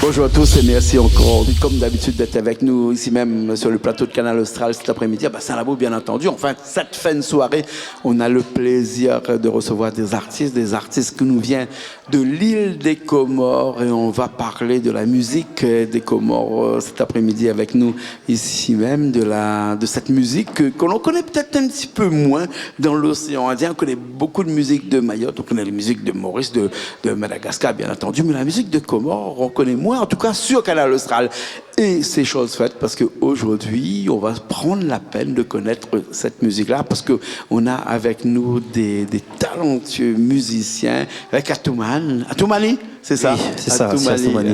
Bonjour à tous et merci encore, comme d'habitude, d'être avec nous ici même sur le plateau de Canal Austral cet après-midi à Saint-Labo, bien entendu. Enfin, cette fin de soirée, on a le plaisir de recevoir des artistes qui nous viennent de l'île des Comores et on va parler de la musique des Comores cet après-midi avec nous ici même, de cette musique que l'on connaît peut-être un petit peu moins dans l'océan Indien. On connaît beaucoup de musique de Mayotte, on connaît les musiques de Maurice, de Madagascar, bien entendu, mais la musique de Comores, on connaît moins, en tout cas sur Canal Austral. Et c'est chose faite parce qu'aujourd'hui, on va prendre la peine de connaître cette musique-là parce qu'on a avec nous des talentueux musiciens avec Atoumani, c'est ça? Oui, c'est ça, c'est Atoumani.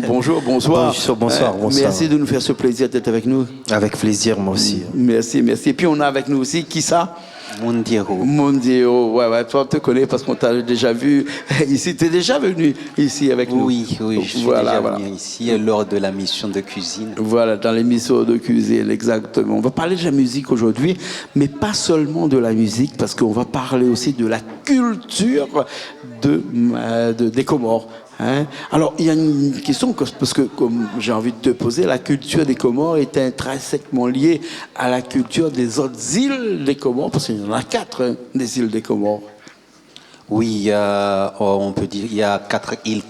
Bonjour, bonsoir. Bonsoir. Merci de nous faire ce plaisir d'être avec nous. Avec plaisir, moi aussi. Merci. Et puis on a avec nous aussi, qui ça? Mondiero, ouais, toi on te connais parce qu'on t'a déjà vu ici. T'es déjà venu ici avec nous? Oui, je suis déjà venu ici lors de la mission de cuisine. Voilà, dans l'émission de cuisine, exactement. On va parler de la musique aujourd'hui, mais pas seulement de la musique, parce qu'on va parler aussi de la culture des Comores. Hein? Alors, il y a une question, parce que, comme j'ai envie de te poser, la culture des Comores est intrinsèquement liée à la culture des autres îles des Comores, parce qu'il y en a 4 des îles des Comores. Oui, on peut dire qu'il y a 4 îles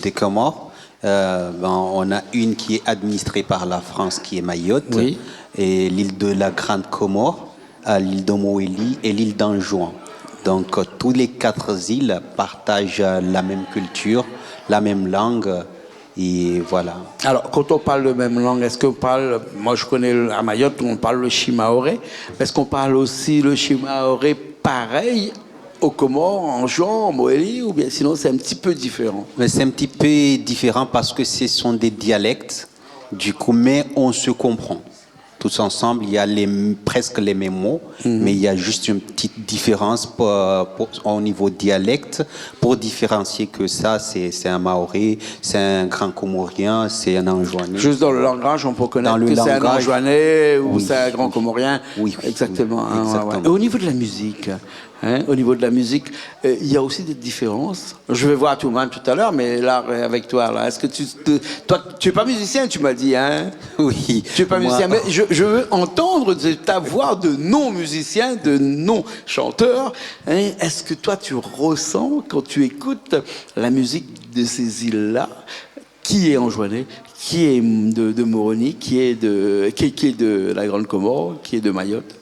des Comores. On a une qui est administrée par la France, qui est Mayotte, oui. Et l'île de la Grande Comore, l'île de Moélie et l'île d'Anjouan. Donc, tous les 4 îles partagent la même culture, la même langue, et voilà. Alors, quand on parle de même langue, est-ce qu'on parle, moi je connais à Mayotte, on parle le Shimaoré, est-ce qu'on parle aussi le Shimaoré pareil aux Comores, en Juan, en Moélie, ou bien sinon c'est un petit peu différent? Mais c'est un petit peu différent parce que ce sont des dialectes, du coup, mais on se comprend. Tous ensemble, il y a presque les mêmes mots, mais il y a juste une petite différence au niveau dialecte pour différencier que ça, c'est un Maoré, c'est un Grand Comorien, c'est un Anjouanais. Juste dans le langage, on peut connaître que c'est un Anjouanais ou c'est un Grand Comorien. Oui, exactement. Oui, exactement. Ouais. Et au niveau de la musique, il y a aussi des différences. Je vais voir Atoumani tout à l'heure, mais là, avec toi, là, est-ce que toi, tu es pas musicien, tu m'as dit, hein? Oui. Tu es pas musicien, mais je veux entendre ta voix de non-musicien, de non-chanteur. Hein? Est-ce que toi, tu ressens, quand tu écoutes la musique de ces îles-là, qui est enjouanais, qui est de Moroni, qui est de la Grande Comore, qui est de Mayotte?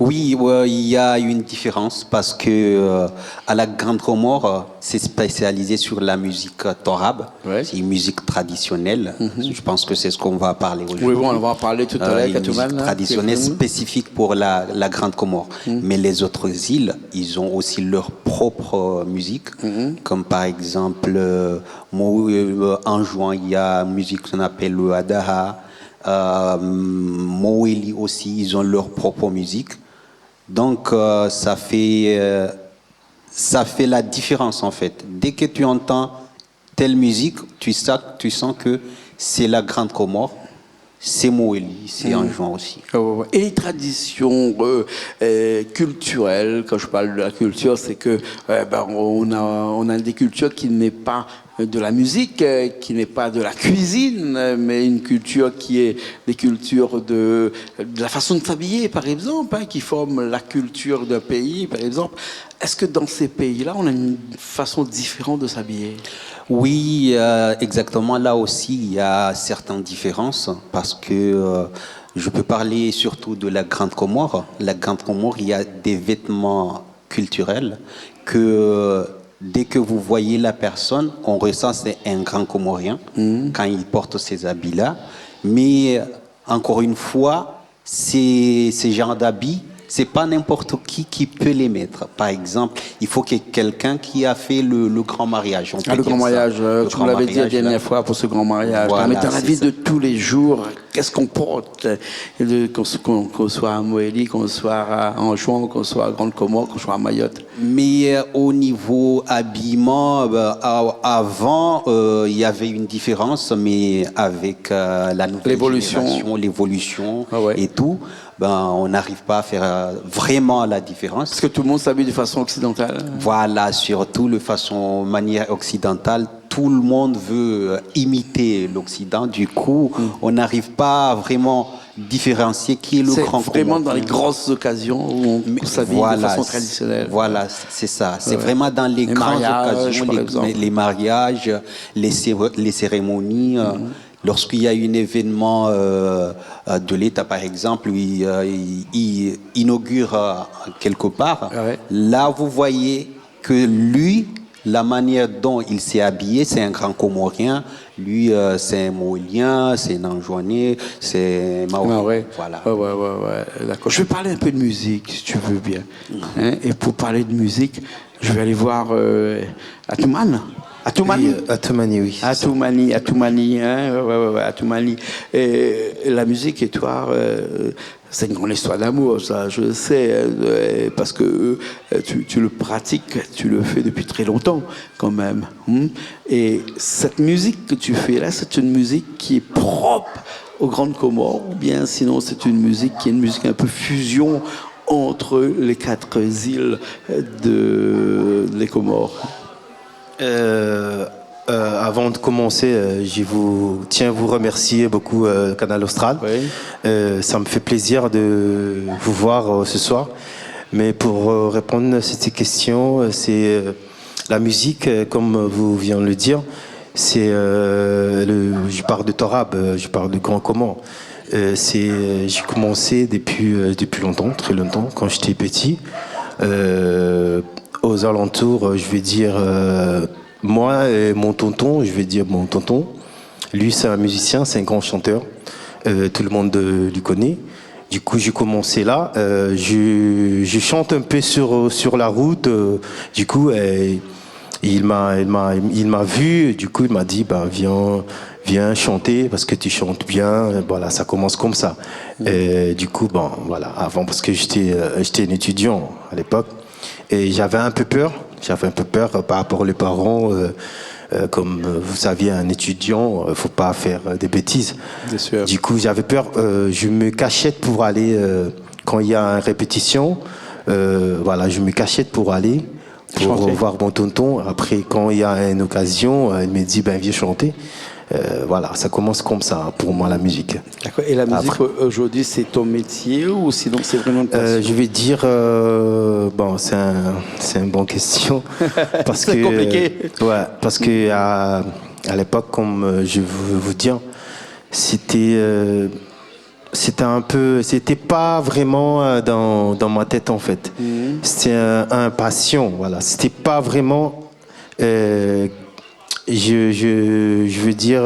Oui, il y a une différence parce que à la Grande Comore, c'est spécialisé sur la musique torab. Ouais. C'est une musique traditionnelle. Je pense que c'est ce qu'on va parler aujourd'hui. Oui, bon, on va en parler tout à l'heure. Une musique traditionnelle spécifique pour la Grande Comore. Mais les autres îles, ils ont aussi leur propre musique. Comme par exemple, en juin, il y a une musique qu'on appelle le Adaha. Moélie aussi, ils ont leur propre musique. Donc, ça fait la différence, en fait. Dès que tu entends telle musique, tu sens que c'est la Grande Comore, c'est Moélie, c'est Anjouan aussi. Et les traditions culturelles, quand je parle de la culture, c'est que on a des cultures qui n'est pas de la musique, qui n'est pas de la cuisine, mais une culture qui est des cultures de la façon de s'habiller, par exemple, qui forment la culture d'un pays, par exemple. Est-ce que dans ces pays-là, on a une façon différente de s'habiller? Oui, exactement. Là aussi, il y a certaines différences parce que je peux parler surtout de la Grande Comore. La Grande Comore, il y a des vêtements culturels que dès que vous voyez la personne, on ressent que c'est un Grand Comorien quand il porte ces habits-là. Mais encore une fois, ces genres d'habits, c'est pas n'importe qui peut les mettre. Par exemple, il faut qu'il y ait quelqu'un qui a fait le grand mariage. Le grand mariage, tu me l'avais dit la dernière fois pour ce grand mariage. Voilà, mais dans la vie de tous les jours, qu'est-ce qu'on porte? Qu'on soit à Moélie, qu'on soit à Anjouan, qu'on soit à Grande Comore, qu'on soit à Mayotte. Mais au niveau habillement, avant, il y avait une différence, mais avec la nouvelle génération, l'évolution et tout, on n'arrive pas à faire vraiment la différence. Parce que tout le monde s'habille de façon occidentale. Voilà, surtout de manière occidentale, tout le monde veut imiter l'Occident. Du coup, on n'arrive pas à vraiment différencier qui est le grand C'est vraiment comorien. dans les grosses occasions où on s'habille de façon traditionnelle. Voilà, c'est ça. C'est vraiment dans les grandes mariages, occasions, par exemple. les mariages, les cérémonies. Lorsqu'il y a un événement de l'État, par exemple, où il inaugure quelque part, là, vous voyez que lui, la manière dont il s'est habillé, c'est un grand Comorien. Lui, c'est un Maolien, c'est un Anjouanais, c'est Maoré. Voilà. Ouais, d'accord. Je vais parler un peu de musique, si tu veux bien. Hein, et pour parler de musique, je vais aller voir Atoumane. Atoumani. Oui, Atoumani, oui. Atoumani, hein, ouais, Atoumani. Et la musique et toi, c'est une grande histoire d'amour, ça, je sais, parce que tu le pratiques, tu le fais depuis très longtemps, quand même. Et cette musique que tu fais là, c'est une musique qui est propre aux Grandes Comores, ou bien sinon c'est une musique qui est une musique un peu fusion entre les 4 îles des Comores. Avant de commencer, je tiens à vous remercier beaucoup, Canal Austral. Oui. Ça me fait plaisir de vous voir ce soir. Mais pour répondre à cette question, c'est la musique, comme vous venez de le dire, c'est je parle de Torab, je parle de Grand Comore. J'ai commencé depuis longtemps, très longtemps, quand j'étais petit. Aux alentours, je vais dire, moi et mon tonton, lui c'est un musicien, c'est un grand chanteur, tout le monde lui connaît. Du coup, j'ai commencé là, je chante un peu sur la route, du coup, il m'a vu, du coup, il m'a dit, viens chanter parce que tu chantes bien. Voilà, ça commence comme ça. Et du coup, voilà, avant, parce que j'étais un étudiant à l'époque, et j'avais un peu peur par rapport aux parents. Comme vous saviez, un étudiant, faut pas faire des bêtises. Bien sûr. Du coup, j'avais peur. Je me cachette pour aller quand il y a une répétition. Voilà, je me cachette pour aller pour voir mon tonton. Après, quand il y a une occasion, il me dit viens chanter. Voilà, ça commence comme ça pour moi la musique. D'accord. Et la musique aujourd'hui, c'est ton métier ou sinon c'est vraiment une passion? Je vais dire, c'est une bonne question parce c'est compliqué. Parce que à l'époque, comme je veux vous dire, c'était pas vraiment dans ma tête en fait. C'était un passion, voilà. C'était pas vraiment. Je veux dire,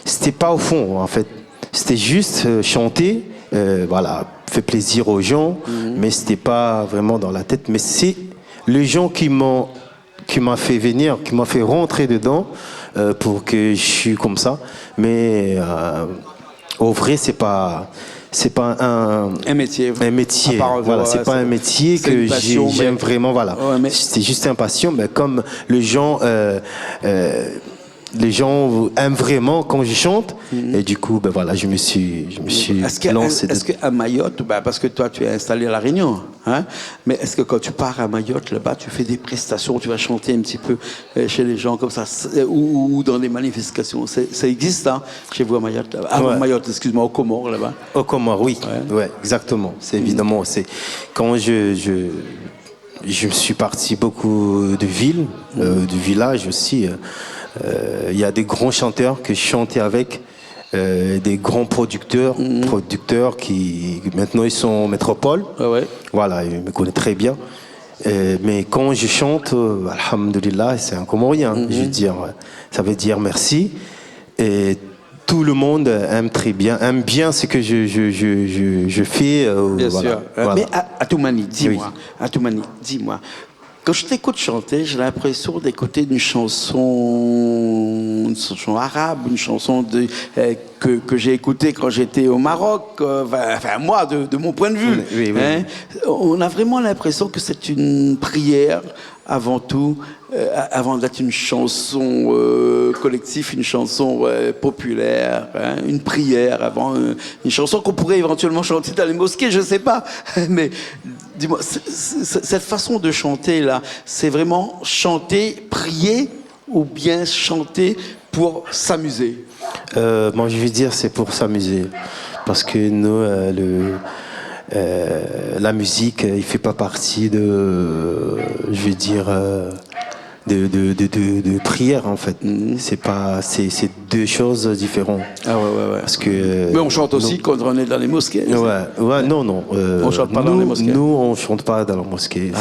c'était pas au fond en fait. C'était juste chanter, voilà, fait plaisir aux gens, mais c'était pas vraiment dans la tête. Mais c'est les gens qui m'a fait venir, qui m'a fait rentrer dedans pour que je suis comme ça. Mais au vrai, c'est pas un métier. Voilà, c'est pas un métier que j'aime vraiment. Voilà, c'est juste une passion. Mais comme les gens aiment vraiment quand je chante, et du coup, voilà, je me suis lancé. Est-ce qu'à Mayotte, parce que toi, tu es installé à La Réunion, hein, mais est-ce que quand tu pars à Mayotte, là-bas, tu fais des prestations, tu vas chanter un petit peu chez les gens comme ça, ou dans des manifestations? Ça existe, hein, chez vous à Mayotte, là-bas. Mayotte, excuse-moi, aux Comores, là-bas. Aux Comores, oui. Ouais, exactement. C'est évidemment, c'est quand je suis parti beaucoup de villes, de villages aussi. Il y a des grands chanteurs que je chantais avec, des grands producteurs qui maintenant ils sont en métropole. Voilà, ils me connaissent très bien. Mais quand je chante, alhamdoulilah, c'est un Comorien. Je veux dire, ça veut dire merci. Et tout le monde aime bien ce que je fais. Bien voilà, sûr. voilà. Mais Atoumani, dis-moi. Quand je t'écoute chanter, j'ai l'impression d'écouter une chanson arabe, une chanson que j'ai écoutée quand j'étais au Maroc. Enfin, moi, de mon point de vue. Oui. Hein, on a vraiment l'impression que c'est une prière avant tout, avant d'être une chanson collective, une chanson populaire, hein, une prière avant une chanson qu'on pourrait éventuellement chanter dans les mosquées, je ne sais pas. Mais dis-moi, cette façon de chanter là, c'est vraiment chanter, prier, ou bien chanter pour s'amuser? Moi, je vais dire c'est pour s'amuser. Parce que nous, la musique, il fait pas partie je vais dire, de prière en fait. C'est deux choses différentes. Ah ouais. Parce que, mais on chante aussi quand on est dans les mosquées. Non. On chante pas dans les mosquées. Nous, on chante pas dans la mosquée.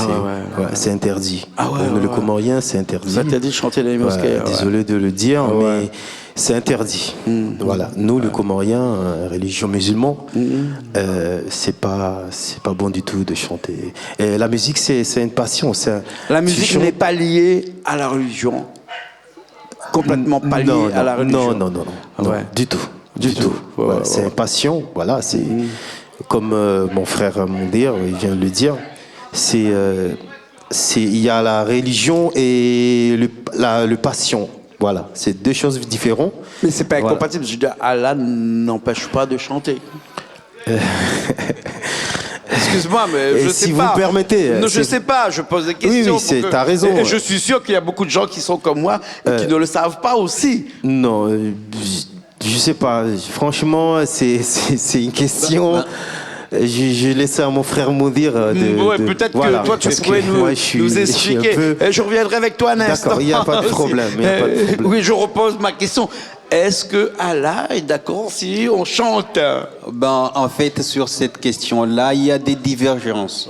C'est interdit. Pour nous, le comorien, c'est interdit. C'est interdit de chanter dans les mosquées. Désolé de le dire, mais c'est interdit. Voilà. Nous, le comorien, religion musulmane, c'est pas bon du tout de chanter. Et la musique, c'est une passion. La musique n'est pas liée à la religion. Complètement pas liée à la religion. Non, du tout. Du tout. C'est une passion. Voilà. C'est comme mon frère Mondir, il vient de le dire. Il y a la religion et le passion. Voilà, c'est deux choses différentes. Mais c'est pas incompatible. Je veux dire, Allah n'empêche pas de chanter. Excuse-moi, mais je sais si pas. Si vous permettez. Non, je sais pas. Je pose des questions. Oui, t'as raison. Et je suis sûr qu'il y a beaucoup de gens qui sont comme moi et qui ne le savent pas aussi. Non, je sais pas. Franchement, c'est une question. Je laisse à mon frère Moudir peut-être que toi tu pourrais nous expliquer. Je reviendrai avec toi un instant. D'accord, il n'y a pas de problème. Oui, je repose ma question. Est-ce que Allah est d'accord si on chante? En fait, sur cette question-là, il y a des divergences.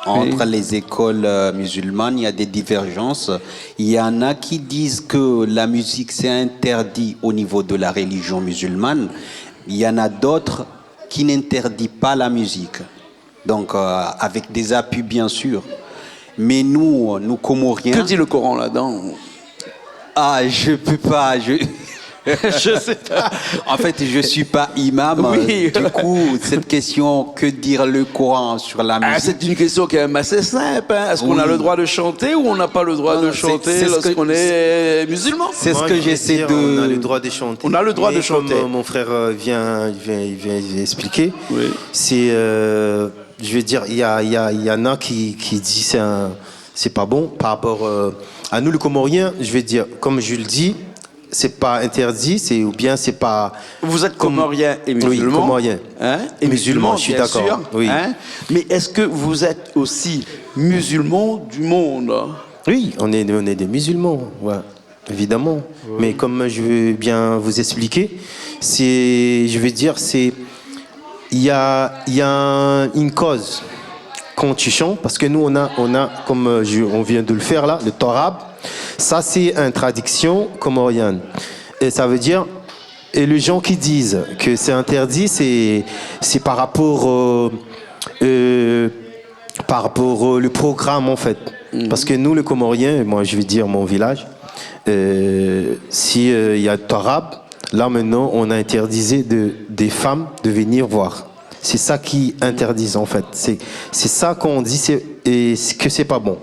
Entre les écoles musulmanes, il y a des divergences. Il y en a qui disent que la musique, c'est interdit au niveau de la religion musulmane. Il y en a d'autres qui n'interdit pas la musique, donc avec des appuis bien sûr. Mais nous Comoriens... Que dit le Coran là-dedans? Ah, je peux pas... Je sais pas. En fait, je suis pas imam. Oui. Du coup, cette question, que dire le Coran sur la musique? C'est une question quand même assez simple. Est-ce qu'on a le droit de chanter ou on n'a pas le droit de chanter lorsqu'on est musulman? C'est ce que j'essaie de... On a le droit de chanter. On a le droit de chanter. Comme mon frère vient expliquer, c'est... je veux dire, il y en a qui disent c'est pas bon par rapport à nous, le Comorien. Je vais dire, comme je le dis, c'est pas interdit, ou bien c'est pas... Vous êtes comorien et musulman. Oui, comorien. Et musulman, je suis d'accord. Oui. Mais est-ce que vous êtes aussi musulman du monde? Oui, on est des musulmans, évidemment. Mais comme je veux bien vous expliquer, il y a une cause quand tu chantes, parce que nous, on a comme on vient de le faire là, le torab. Ça, c'est une traduction comorienne. Et ça veut dire, et les gens qui disent que c'est interdit, c'est par rapport au programme, en fait. Parce que nous, les Comoriens, moi, je vais dire mon village, s'il y a le Torab, là, maintenant, on a interdit des femmes de venir voir. C'est ça qui interdisent, en fait. C'est ça qu'on dit que c'est pas bon.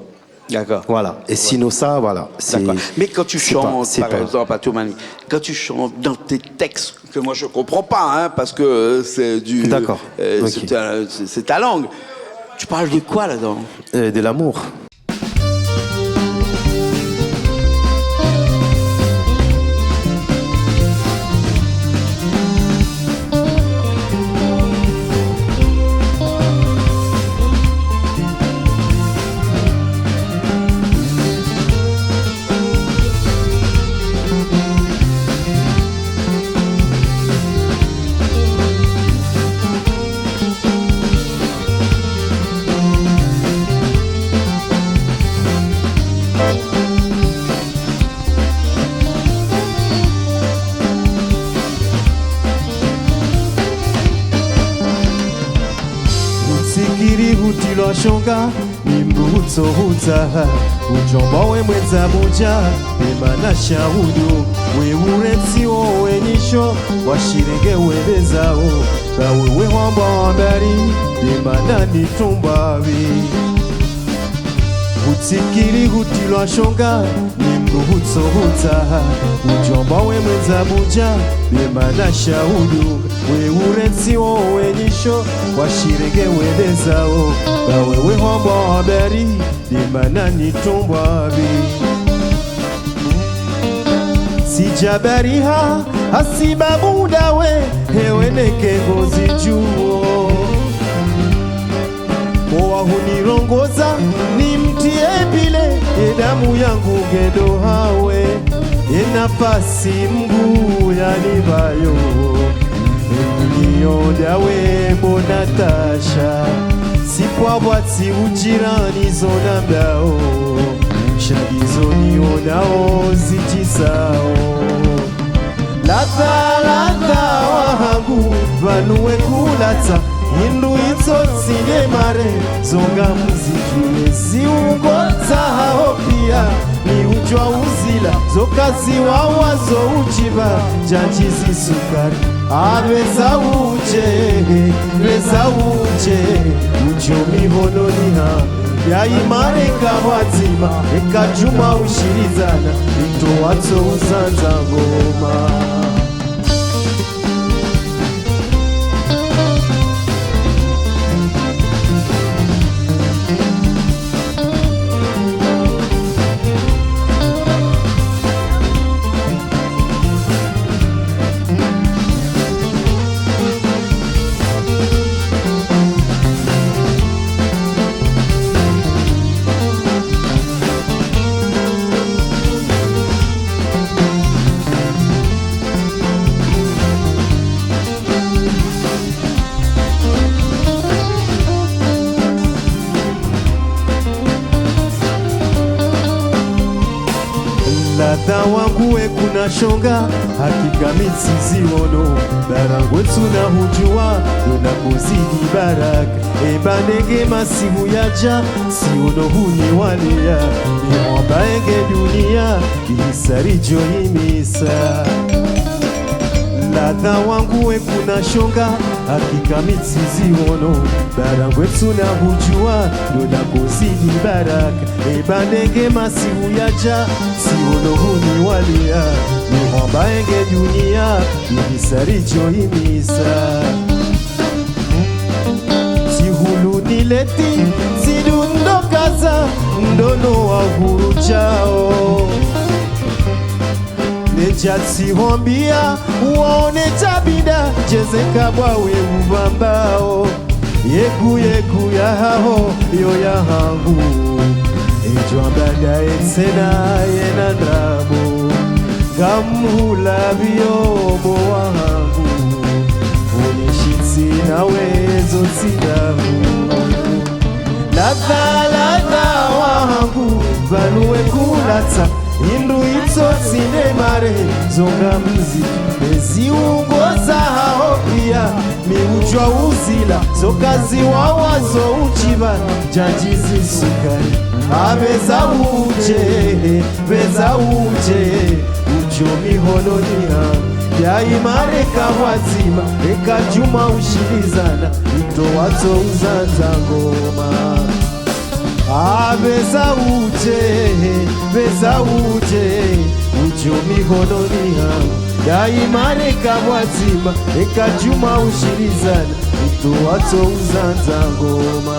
D'accord. Voilà. Et sinon ça, voilà. Mais quand tu chantes, par exemple, à Toumani, quand tu chantes dans tes textes, que moi je comprends pas, parce que c'est du... D'accord. C'est ta langue. Tu parles de quoi là-dedans? De l'amour. Shonga nimrutso huza ujomba we mwenza moja emana shahudu we uretsi wowe nisho washirenge webezao bawe we wamba wambari emana nitumbavi utsikiri hutilwa shonga nimrutso huza ujomba we mwenza moja emana shahudu we uretsi wowe nisho washirenge webezao bawe we wamba wambari emana nitumbavi sijabariha hasiba muda we heweneke ngozi juo moa hunirongoza nimtie bile damu yangu gendo hawe nafasi mguu yanibayo niodawe bonatasha sipwabwati ujirani zonamdao shagizo nionao zijisao lata wahangu vanuwe kulata hindu itso sinemare zonga muzijue ziungota hao pia ni ujwa uzila zokazi wawazo ujiba janjizi sukari abeza uje ujo mihononiha yaimare kabwatima ekajuma ushirizana ito watso uzanza ngoma ladha wangu kuna shonga hakika mitsiziono barango tuna hujua dona kuzidi baraka ebanege masimu yaja siono huni walia niombaenge dunia isarijo imisa ladha wangu kuna shonga hakika mitsiziono barango tuna hujua dona kuzidi baraka ebanege masimu yaja siono huni walia niombaenge dunia isarijo imisa sihulu nileti sidundo kaza ndono wa huru chao nejatsi hombia uone tabida jezeka bwawe ubambao yeku ya hao yo ya hangu ejwambada etsena yena ndrabo gamhula biobo wa hangu unishitsi nawezo sinahu ladha wangu vanuwe kulata hindu itso sinemare zonga mziki eziungoza hao pia miujwa uzila zokazi wawazo uchiva janjizi sukari abeza uje ujo mihononiha yaimare kawazima ekajuma ushirizana ito watso uzanza ngoma abeza uje ujo mihononiha yaimare kawazima ekajuma ushirizana ito watso uzanza ngoma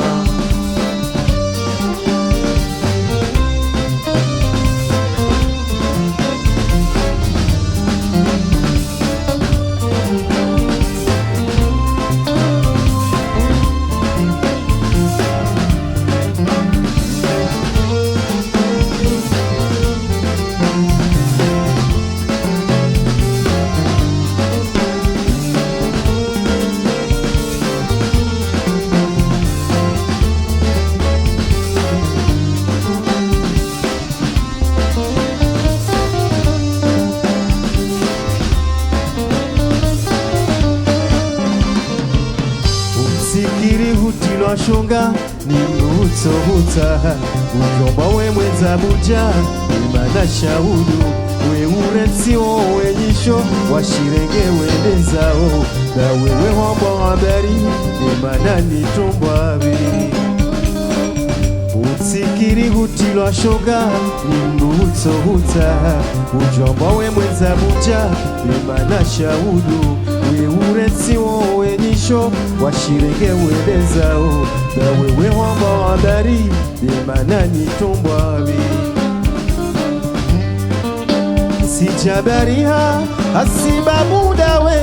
sikiri hutilwa shonga ni mrutso huta ujomba we mwenza buja imana shahudu we urensiwo wenyisho washirenge wendezao na wewe hombo habari imana nitumbwa abiri utsikiri hutilwa shonga ni mrutso huta ujomba we mwenza buja imana shahudu urensiwo wenyisho washirenge wedezao na wewe homba habari demana nitumbwabi sijabariha asibabu dawe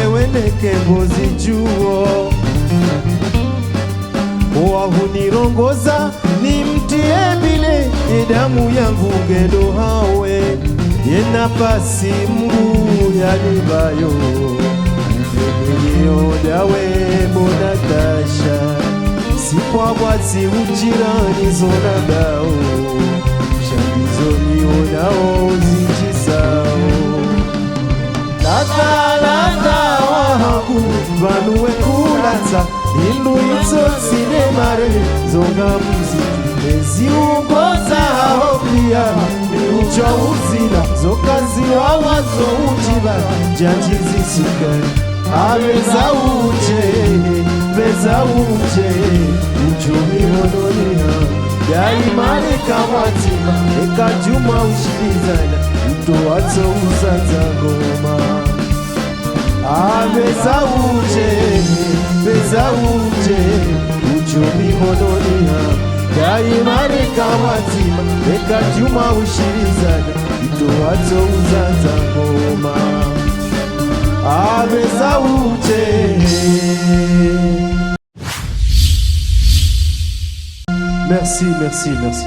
ewendeke ngozi juo wahunirongoza nimtie bile idamu yangu gendo hawe yenapasi mgu yalibayo yo dawe bonatasha sipwabwatsi ujirani zonagao shambizoni onao zinjisao lata wahaku vanuwe kulatsa indu itso sinemare zonga muziki eziugoza hao pia miucha uzila zokazi wawazo ujiba janjizi sukari Abeza uje, uchumi hononia Yaimani kamwatima, eka juma ushilizana Mto wazo usaza ngoma Abeza uje, uchumi hononia Yaimani kamwatima, eka juma ushilizana Mto wazo usaza ngoma Abeza uje. Merci, merci, merci.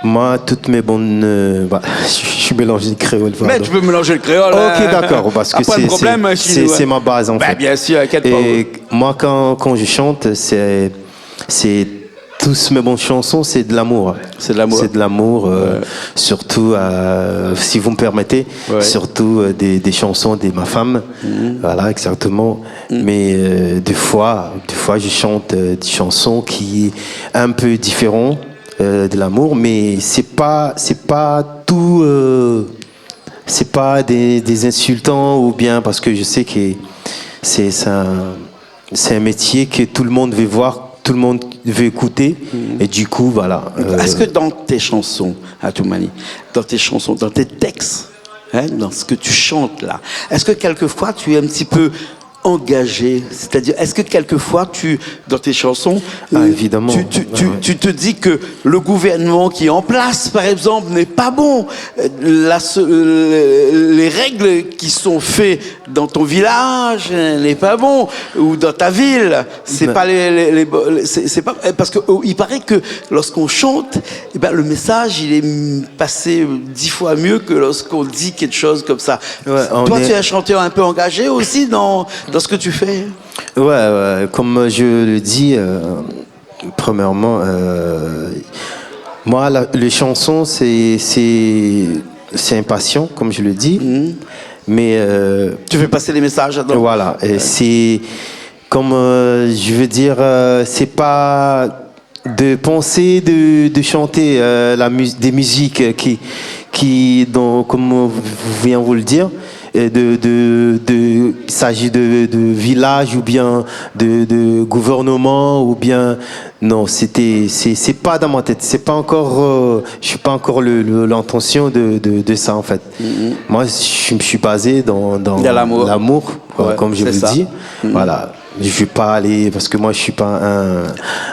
Moi, toutes mes bonnes... je suis mélangé de créole. Pardon. Mais tu peux mélanger le créole. Ok, d'accord, parce que c'est ma base en fait. Bien sûr, et moi, quand je chante, c'est tous mes bonnes chansons, c'est de l'amour. C'est de l'amour. C'est de l'amour, surtout, si vous me permettez, surtout des chansons de ma femme. Voilà, exactement. Mais des fois, je chante des chansons qui sont un peu différentes de l'amour, mais c'est pas tout, c'est pas des insultants ou bien parce que je sais que c'est un métier que tout le monde veut voir. Tout le monde veut écouter et du coup voilà. Est-ce que dans tes chansons, Atoumani, dans tes chansons, dans tes textes, dans ce que tu chantes là, est-ce que quelquefois tu es un petit peu engagé, c'est-à-dire est-ce que quelquefois dans tes chansons, évidemment, tu te dis que le gouvernement qui est en place, par exemple, n'est pas bon, les règles qui sont faites dans ton village n'est pas bon, ou dans ta ville, c'est pas c'est pas parce que il paraît que lorsqu'on chante, eh ben le message il est passé 10 fois mieux que lorsqu'on dit quelque chose comme ça. Toi, tu es un chanteur un peu engagé aussi dans ce que tu fais? Ouais, comme je le dis, premièrement, moi, les chansons, c'est un passion, comme je le dis, mais... tu fais passer les messages là-dedans. Voilà, et c'est, comme je veux dire, c'est pas de penser de chanter des musiques qui comme vient vous le dire, il s'agit de village ou bien de gouvernement ou bien non, c'est pas dans ma tête, c'est pas encore je suis pas encore l'intention de ça en fait. Moi je me suis basé dans l'amour, comme je vous dis. Voilà. Je ne vais pas aller, parce que moi je ne suis pas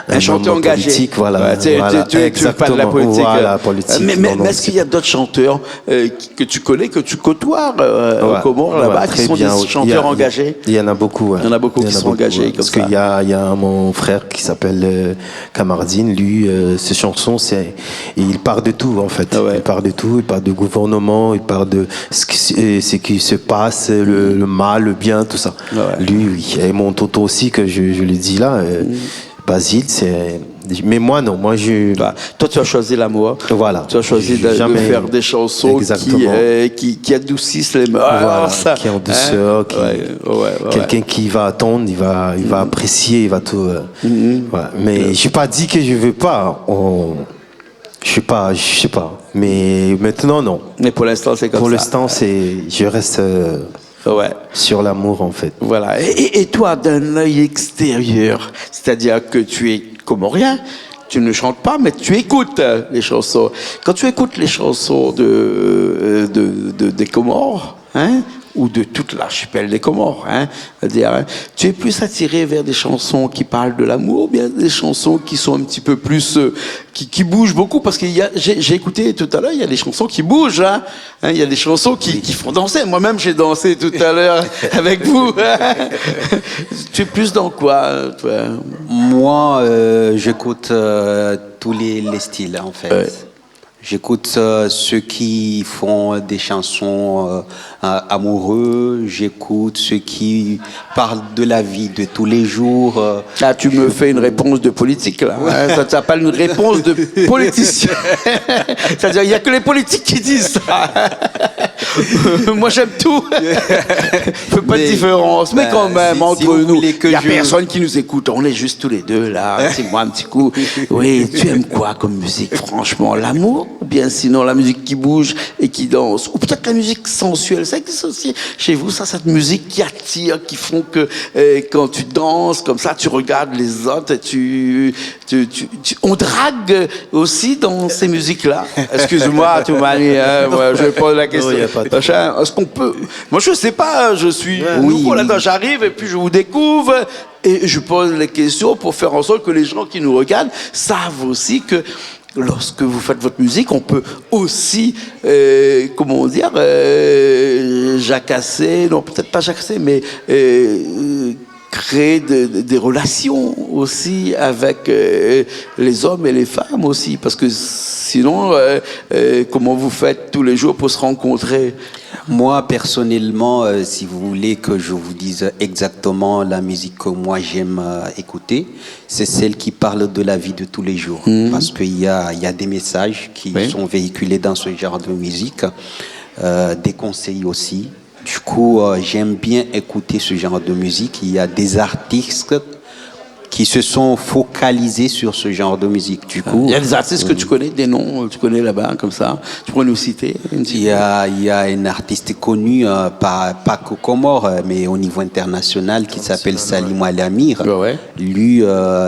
un chanteur engagé. Politique, voilà. Tu veux pas de la politique. Voilà, politique. Mais est-ce qu'il y a d'autres chanteurs que tu connais, que tu côtoies au Comores là-bas, qui sont des chanteurs engagés? Il y en a beaucoup. Il y en a beaucoup qui sont engagés. Parce qu'il y a mon frère qui s'appelle Kamardine, lui, ses chansons, il parle de tout en fait. Il parle de tout, il parle de gouvernement, il parle de ce qui se passe, le mal, le bien, tout ça. Lui, oui. Et mon tonton aussi, que je le dis là, Basile, c'est... Mais moi, non. Moi, Toi, tu as choisi l'amour. Voilà. Tu as choisi de faire des chansons qui adoucissent les mœurs. Voilà, qui est en douceur. Quelqu'un qui va attendre, il va apprécier, il va tout... Mais je n'ai pas dit que je ne veux pas. Je sais pas. Mais maintenant, non. Mais pour l'instant, c'est comme ça. Pour l'instant, je reste... sur l'amour en fait. Voilà. Et toi, d'un œil extérieur, c'est-à-dire que tu es comorien, tu ne chantes pas, mais tu écoutes les chansons. Quand tu écoutes les chansons des Comores, ou de toute l'archipel des Comores. Hein. C'est-à-dire, hein, tu es plus attiré vers des chansons qui parlent de l'amour, ou bien des chansons qui sont un petit peu plus, qui bougent beaucoup, parce que j'ai écouté tout à l'heure, il y a des chansons qui bougent, hein. Il y a des chansons qui font danser. Moi-même, j'ai dansé tout à l'heure avec vous. Tu es plus dans quoi, toi? Moi, j'écoute tous les styles, en fait. Ouais. J'écoute ceux qui font des chansons amoureux, j'écoute ceux qui parlent de la vie de tous les jours. Là, tu me fais une réponse de politique, là. Hein, ça s'appelle une réponse de politicien. C'est-à-dire, il n'y a que les politiques qui disent ça. Moi, j'aime tout. Je fais pas de différence. Mais quand même, entre nous, il n'y a personne qui nous écoute. On est juste tous les deux, là. C'est moi un petit coup. Oui, tu aimes quoi comme musique, franchement? L'amour? Ou bien sinon la musique qui bouge et qui danse? Ou peut-être la musique sensuelle? Ça existe aussi chez vous, ça, cette musique qui attire, qui font que quand tu danses comme ça, tu regardes les autres et on drague aussi dans ces musiques-là. Excuse-moi, Toumani, hein, moi, je pose la question. Est-ce qu'on peut... Moi, je sais pas, je suis nouveau là-dedans, j'arrive et puis je vous découvre et je pose les questions pour faire en sorte que les gens qui nous regardent savent aussi que lorsque vous faites votre musique, on peut aussi, comment dire, jacasser, non peut-être pas jacasser, mais créer des relations aussi avec les hommes et les femmes aussi, parce que sinon, comment vous faites tous les jours pour se rencontrer? Moi, personnellement, si vous voulez que je vous dise exactement la musique que moi j'aime écouter, c'est celle qui parle de la vie de tous les jours. Parce qu'il y a des messages qui sont véhiculés dans ce genre de musique, des conseils aussi. Du coup, j'aime bien écouter ce genre de musique. Il y a des artistes qui se sont focalisés sur ce genre de musique. Du coup, il y a des artistes que tu connais, des noms, tu connais là-bas, comme ça. Tu pourrais nous citer? Il y a un artiste connu, pas qu'au Comores, mais au niveau international, qui s'appelle Salim Al-Amir. Ouais. Lui,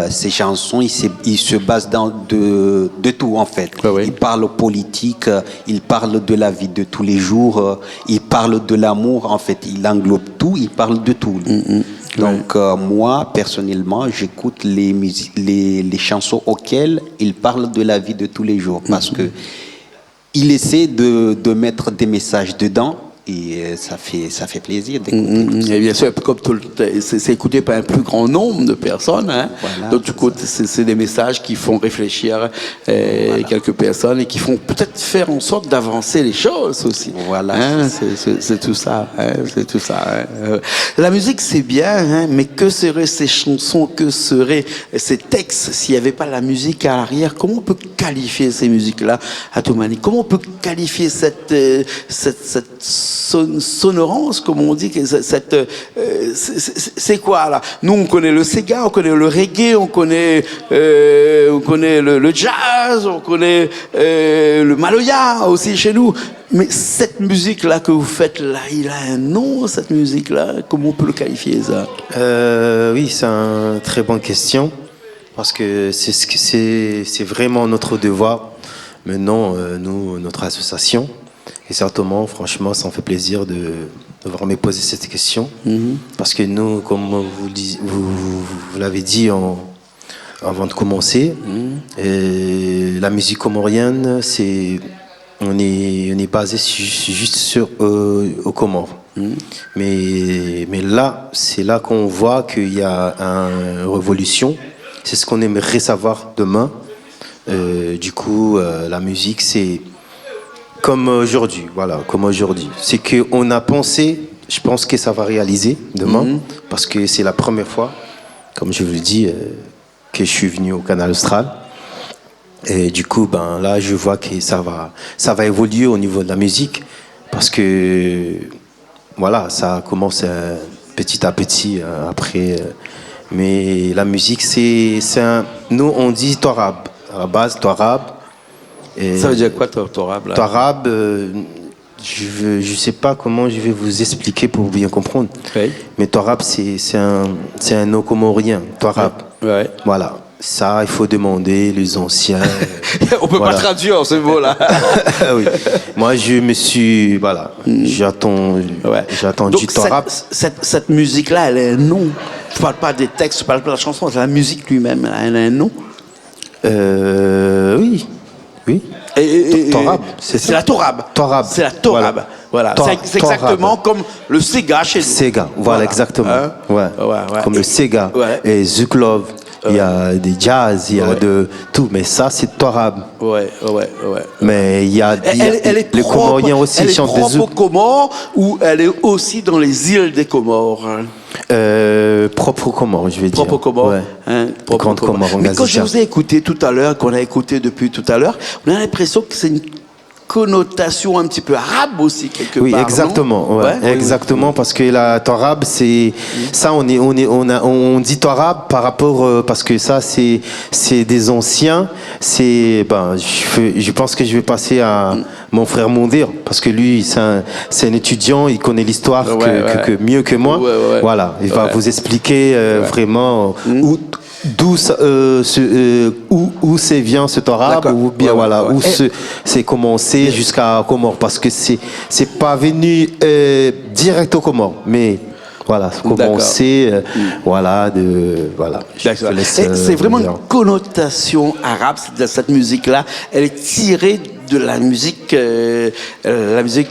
ses chansons, il se base dans de tout, en fait. Ouais. Il parle politique, il parle de la vie de tous les jours, il parle de l'amour, en fait. Il englobe tout, il parle de tout. Donc moi, personnellement, j'écoute les chansons auxquelles il parle de la vie de tous les jours, parce que il essaie de mettre des messages dedans. Et ça fait plaisir d'écouter. Et bien sûr, comme c'est écouté par un plus grand nombre de personnes. Hein. Voilà, donc, du coup, c'est des messages qui font réfléchir quelques personnes et qui font peut-être faire en sorte d'avancer les choses aussi. Voilà. Hein, c'est tout ça. Hein, c'est tout ça. Hein. La musique, c'est bien, hein, mais que seraient ces chansons, que seraient ces textes s'il n'y avait pas la musique à l'arrière? Comment on peut qualifier ces musiques-là à Toumani? Comment on peut qualifier cette sonorance, comme on dit, c'est quoi là? Nous, on connaît le Sega, on connaît le reggae, on connaît le jazz, on connaît le maloya aussi chez nous. Mais cette musique-là que vous faites là, il a un nom, cette musique-là. Comment on peut le qualifier, ça? Oui, c'est une très bonne question, parce que c'est vraiment notre devoir. Maintenant, nous, notre association. Et certainement, franchement, ça me fait plaisir de devoir me poser cette question. Parce que nous, comme vous l'avez dit avant de commencer, la musique comorienne, on est basé juste aux Comores. Mais là, c'est là qu'on voit qu'il y a une révolution. C'est ce qu'on aimerait savoir demain. Du coup, la musique, c'est... Comme aujourd'hui, voilà, comme aujourd'hui. C'est qu'on a pensé, je pense que ça va réaliser demain, parce que c'est la première fois, comme je vous le dis, que je suis venu au Canal Austral. Et du coup, là, je vois que ça va évoluer au niveau de la musique, parce que, voilà, ça commence petit à petit après. Mais la musique, nous, on dit Torab, à la base, Torab. Et ça veut dire quoi, Torab là? Torab, je sais pas comment je vais vous expliquer pour bien comprendre. Oui. Mais Torab, c'est un nom comorien. Torab. Ouais. Voilà. Ça, il faut demander les anciens. On peut Voilà. pas traduire ce mot-là. Oui. Moi, je me suis. Voilà. J'attends Donc, du Torab. cette musique-là, elle a un nom. Je parle pas des textes, je parle pas de la chanson, c'est la musique lui-même, elle a un nom. Oui. Oui. Torab, c'est la Torab. Torab. C'est la Torab. Voilà. C'est exactement comme le Sega chez nous. Sega, voilà, exactement. Hein? Ouais. Ouais. Comme le Sega Ouais. et Zuklov. Il y a des jazz, il y a de tout, mais ça c'est Torab. Ouais. Mais il y a, Elle est les propre, Comoriens aussi elle est chantent des propre aux zouk. Comores ou elle est aussi dans les îles des Comores? Propre aux Comores, je vais dire. Propre aux Comores. Ouais. Hein, propre Grande aux Comores. Comore, Mais quand je Ngazija. vous ai écouté tout à l'heure, qu'on a écouté depuis tout à l'heure, on a l'impression que c'est une connotation un petit peu arabe aussi quelque Oui, part. exactement. Non? Ouais, Ouais. exactement, parce que la Torab, c'est ça. On dit Torab par rapport parce que ça, c'est des anciens. Je pense que je vais passer à mon frère Mondir parce que lui, c'est un étudiant, il connaît l'histoire que mieux que moi. Ouais. Voilà, il va vous expliquer vraiment d'où c'est vient ce Torab, D'accord. ou bien Ouais. où c'est commencé jusqu'à Comores, parce que c'est pas venu direct aux Comores, mais voilà, c'est commencé voilà. Je te laisse, C'est vraiment dire. une connotation arabe, cette musique-là. Elle est tirée de la musique, de la musique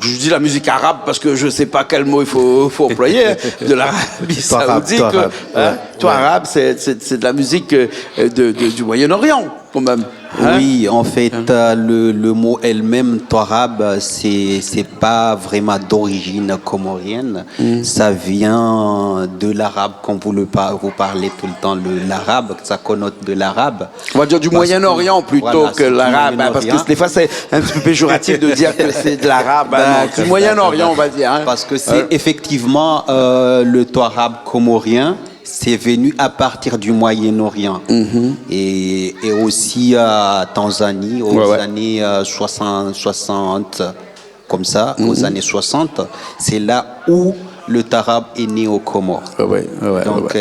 je dis la musique arabe parce que je sais pas quel mot il faut employer, de l'Arabie Saoudite. Torab, ouais. Toi, arabe, c'est de la musique du Moyen-Orient, quand même. Hein? Oui, en fait, le mot elle-même, Torab, c'est pas vraiment d'origine comorienne. Ça vient de l'arabe, comme vous parlez tout le temps, l'arabe, ça connote de l'arabe. On va dire du Moyen-Orient plutôt que l'arabe, hein, parce que des fois c'est un petit peu péjoratif de dire que c'est de l'arabe. Hein, du Moyen-Orient, on va dire. Hein. Parce que c'est effectivement le Torab comorien. C'est venu à partir du Moyen-Orient et aussi à Tanzanie aux années 60, comme ça, aux années 60. C'est là où le Tarab est né aux Comores. Donc,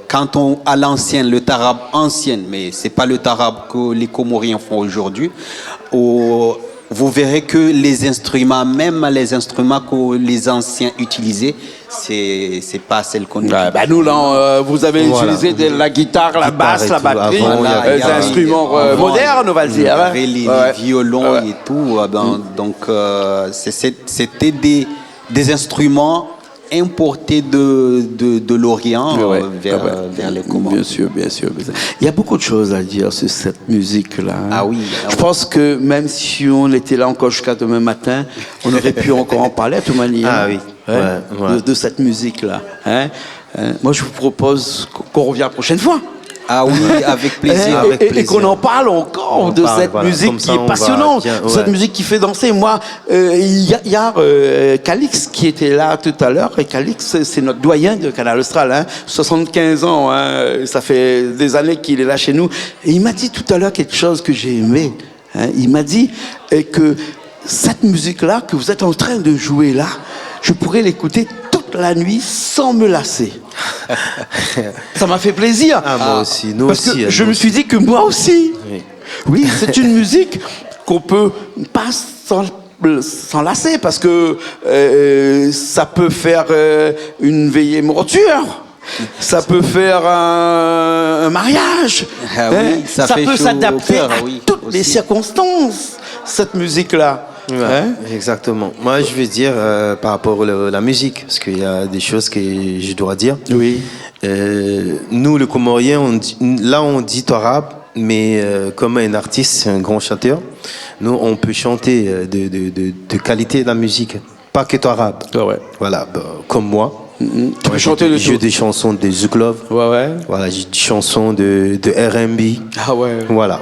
quand on à l'ancienne, le Tarab ancien, mais c'est pas le Tarab que les Comoriens font aujourd'hui. Vous verrez que les instruments, même les instruments que les anciens utilisaient, c'est pas celle qu'on utilise. Nous, là, vous avez utilisé la guitare, la basse, la batterie, les instruments modernes, on va dire. Il y avait les violons et tout. Donc, c'était des instruments importés de l'Orient vers les Comores. Bien sûr. Il y a beaucoup de choses à dire sur cette musique-là. Ah oui. Je pense que même si on était là encore jusqu'à demain matin, on aurait pu encore en parler à toute manière. Ah oui. De cette musique-là. Hein? Moi, je vous propose qu'on revienne la prochaine fois. Ah oui, avec plaisir. Et qu'on en parle encore de cette musique qui est passionnante, cette musique qui fait danser. Moi, il y a Calix qui était là tout à l'heure, et Calix, c'est notre doyen de Canal Austral, hein, 75 ans, hein, ça fait des années qu'il est là chez nous. Et il m'a dit tout à l'heure quelque chose que j'ai aimé. Hein, il m'a dit que cette musique-là que vous êtes en train de jouer là, je pourrais l'écouter toute la nuit sans me lasser. Ça m'a fait plaisir. Moi aussi, nous parce aussi. que je me suis dit que moi aussi. Oui, c'est une musique qu'on peut pas s'en lasser parce que ça peut faire une veillée mortuaire. Ça peut faire un mariage. Ah oui, ça fait peut chaud s'adapter au cœur, à toutes les circonstances, cette musique-là. Exactement. Moi, je vais dire par rapport à la musique, parce qu'il y a des choses que je dois dire. Oui. Nous, le Comorien, on dit Torab, mais comme un artiste, un grand chanteur, nous, on peut chanter de qualité de la musique, pas que Torab. Voilà, comme moi. Tu peux chanter le J'ai des chansons de Zuklov. Voilà, j'ai des chansons de R&B. Ah ouais. Voilà.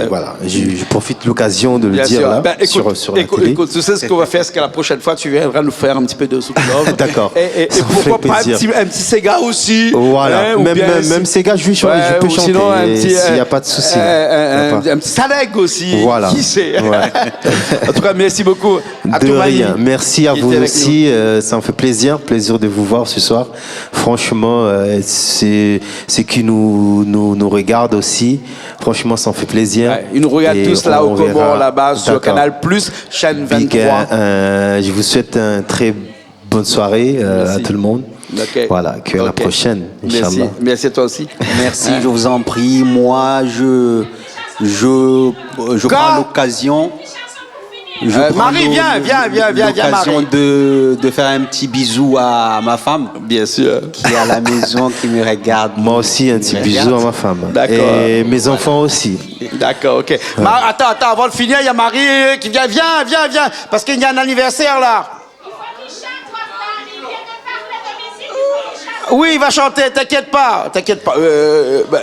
Voilà, je profite de l'occasion de le Bien dire sûr. là Ben, écoute, sur la télé. écoute, tu sais ce qu'on va faire, c'est que la prochaine fois, tu viendras nous faire un petit peu de soupe d'homme. D'accord. Et Ça me pourquoi fait pas plaisir. un petit Sega aussi. Voilà, hein, ou même, bien même ces gars, je peux ou chanter sinon un petit, s'il n'y a pas de souci. un petit Saleg aussi. Voilà. Qui sait. Ouais. En tout cas, merci beaucoup. À De Toumani, rien. Merci à qui vous était avec aussi. Ça me fait plaisir de vous voir ce soir. Franchement, c'est qui nous regarde aussi. Franchement, ça me fait plaisir. Ouais, ils nous regardent Et tous là au on Comore, verra. là-bas, sur D'accord. Canal+, chaîne Big, 23. je vous souhaite une très bonne soirée à Merci. tout le monde. Ok. Voilà, à la Ok. prochaine, Merci. Inch'Allah. Merci à toi aussi. Merci, je vous en prie. Moi, je prends l'occasion. Marie, viens, l'occasion Marie. de faire un petit bisou à ma femme Bien sûr. qui est à la maison, qui me regarde. Moi aussi, un petit Me bisou à regarde. ma femme. D'accord. Et mes enfants aussi. D'accord, ok. Attends, avant de finir, il y a Marie qui vient, viens, parce qu'il y a un anniversaire là. Oui, il va chanter, t'inquiète pas.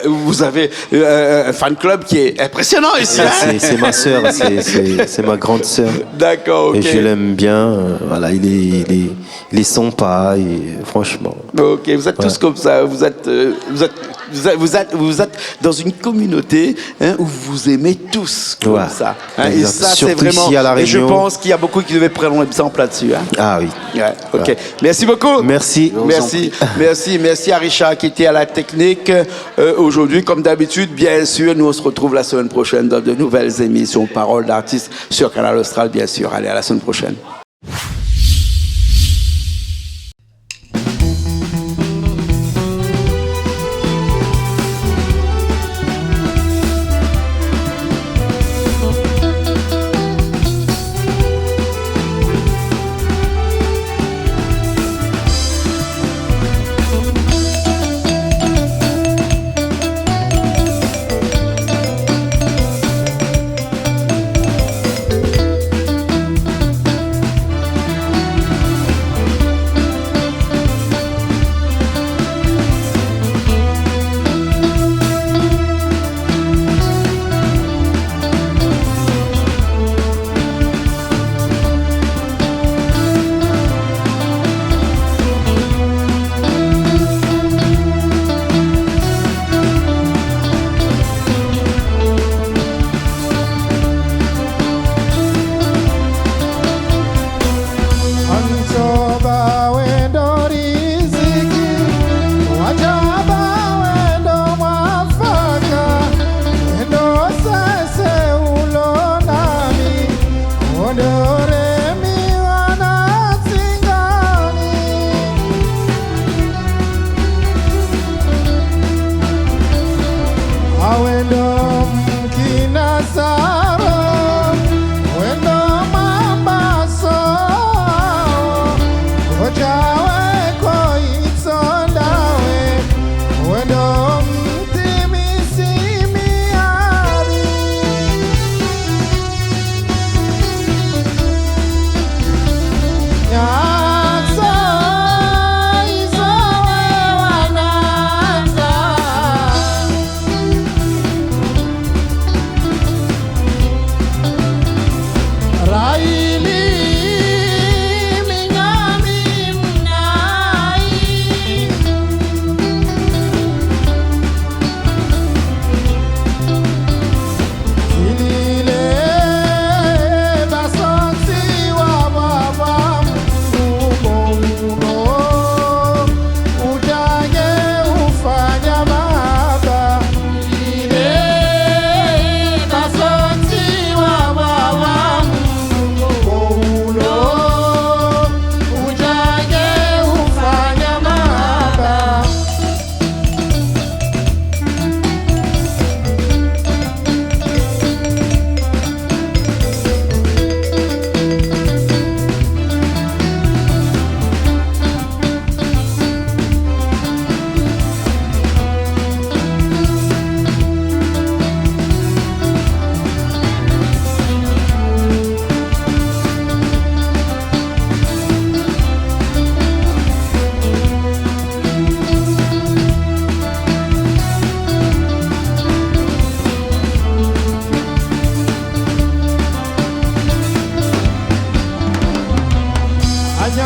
Vous avez un fan club qui est impressionnant ici. Hein? C'est ma sœur, c'est ma grande sœur. D'accord, ok. Et je l'aime bien. Voilà, il est sympa et franchement. Ok, vous êtes tous comme ça. Vous êtes dans une communauté hein, où vous aimez tous comme Ouais. ça. Hein, et Exact. ça, c'est Surtout vraiment. ici à La Et je Réunion. pense qu'il y a beaucoup qui devaient prendre exemple là-dessus. Hein. Ah oui. Ouais, ok. Merci beaucoup. Merci. Merci à Richard qui était à la technique aujourd'hui. Comme d'habitude, bien sûr, nous on se retrouve la semaine prochaine dans de nouvelles émissions Paroles d'artistes sur Canal Austral, bien sûr. Allez, à la semaine prochaine.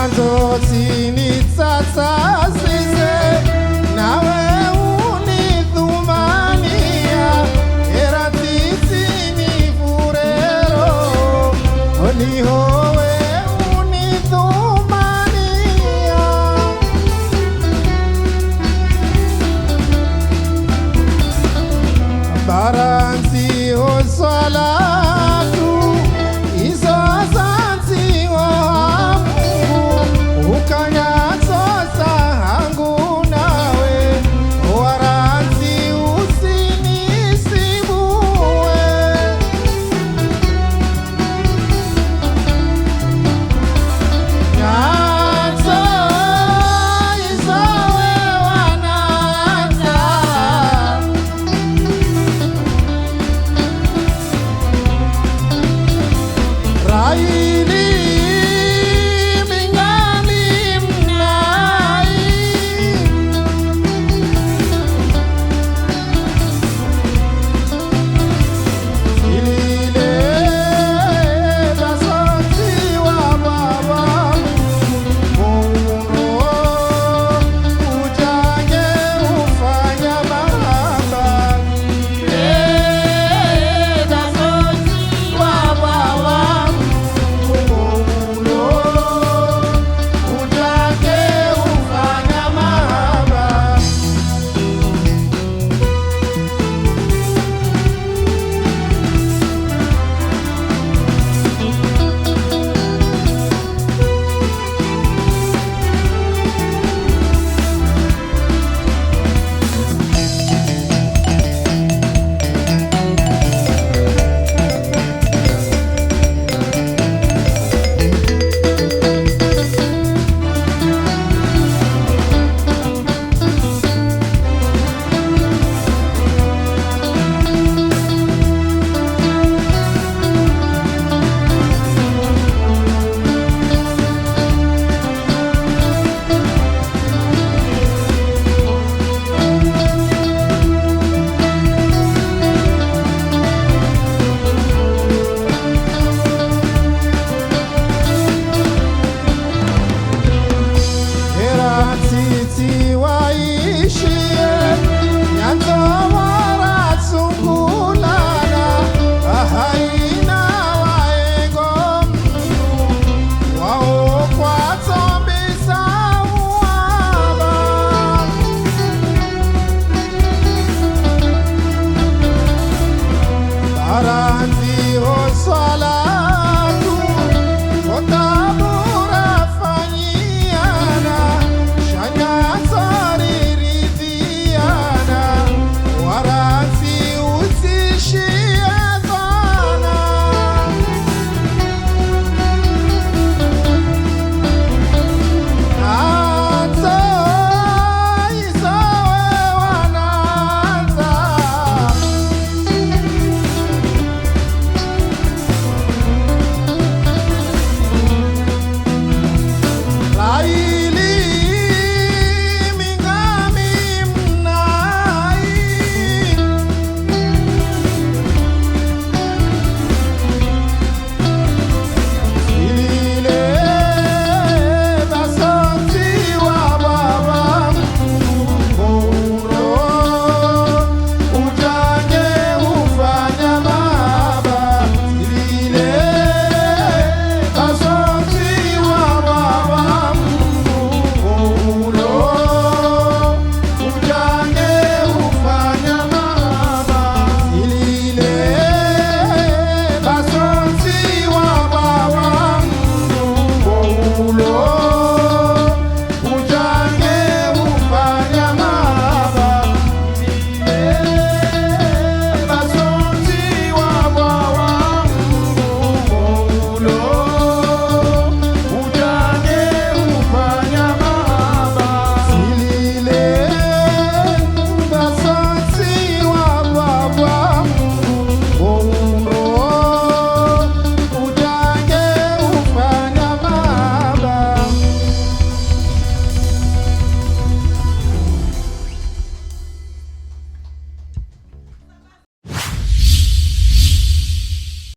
mwanzo sini sasa sise nawe unithumania eratisi ni furero onihowe unithumania baransi o swala